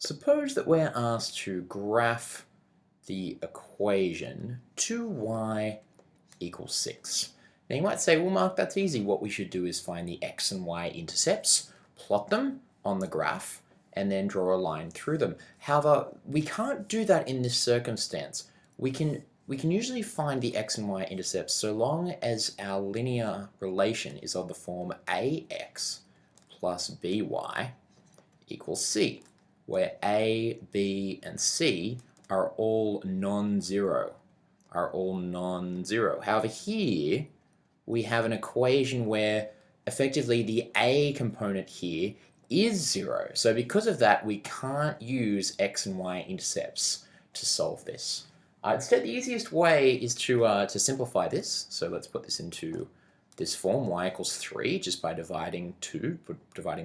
Suppose that we're asked to graph the equation 2y equals 6. Now you might say, well, Mark, that's easy. What we should do is find the x and y intercepts, plot them on the graph, and then draw a line through them. However, we can't do that in this circumstance. We can usually find the x and y intercepts so long as our linear relation is of the form ax plus by equals c, where a, b, and c are all non-zero. However, here we have an equation where effectively the a component here is 0. So because of that, we can't use x and y intercepts to solve this. Instead, the easiest way is to simplify this. So let's put this into this form, y equals 3, just by dividing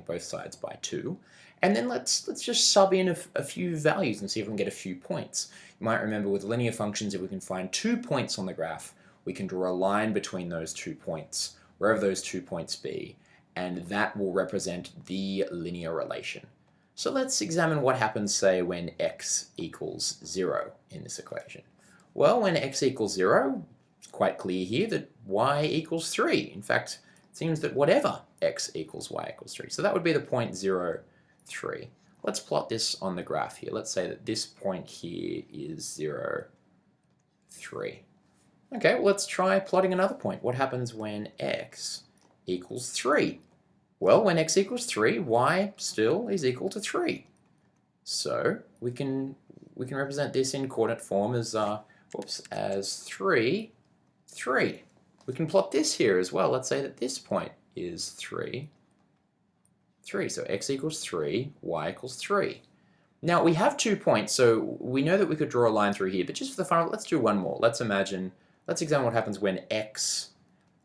both sides by 2. And then let's just sub in a few values and see if we can get a few points. You might remember with linear functions, if we can find 2 points on the graph, we can draw a line between those 2 points, wherever those 2 points be, and that will represent the linear relation. So let's examine what happens, say, when x equals 0 in this equation. Well, when x equals 0, it's quite clear here that y equals 3. In fact, it seems that whatever x equals y equals 3. So that would be the point 0, 3. Let's plot this on the graph here. Let's say that this point here is 0, 3. Okay, well, let's try plotting another point. What happens when x equals 3? Well, when x equals 3, y still is equal to 3. So we can represent this in coordinate form as 3, 3. We can plot this here as well. Let's say that this point is 3, 3. So x equals 3, y equals 3. Now we have 2 points, so we know that we could draw a line through here, but just for the fun of it, let's do one more. Let's examine what happens when x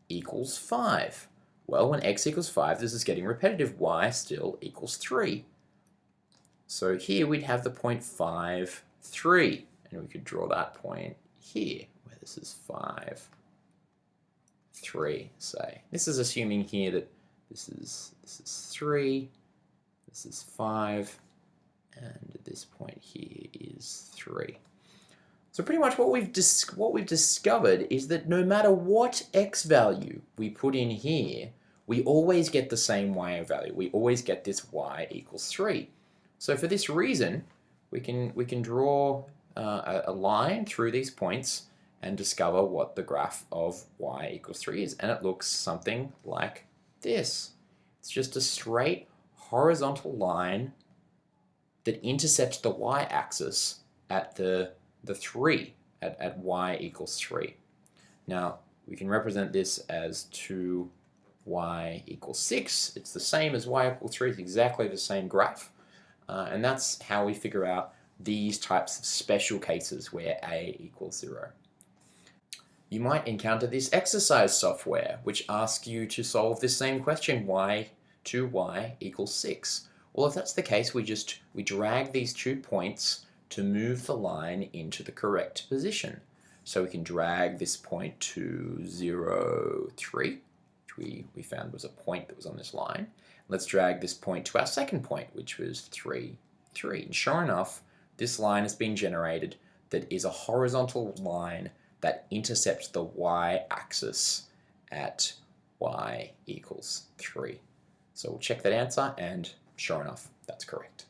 equals 5. Well, when x equals 5, this is getting repetitive. Y still equals 3. So here we'd have the point 5, 3. And we could draw that point here, where this is 5, 3, say. This is assuming here that this is 3, this is 5, and this point here is 3. So pretty much what we've discovered is that no matter what x value we put in here, we always get the same y value. We always get this y equals 3. So for this reason, we can draw a line through these points and discover what the graph of y equals 3 is. And it looks something like this. It's just a straight horizontal line that intercepts the y-axis at the 3, at y equals 3. Now, we can represent this as 2y equals 6. It's the same as y equals 3. It's exactly the same graph. And that's how we figure out these types of special cases where a equals 0. You might encounter this exercise software, which asks you to solve this same question, 2y equals 6. Well, if that's the case, we drag these 2 points to move the line into the correct position. So we can drag this point to 0, 3, which we found was a point that was on this line. Let's drag this point to our second point, which was 3, 3. And sure enough, this line has been generated that is a horizontal line that intercepts the y-axis at y equals 3. So we'll check that answer, and sure enough, that's correct.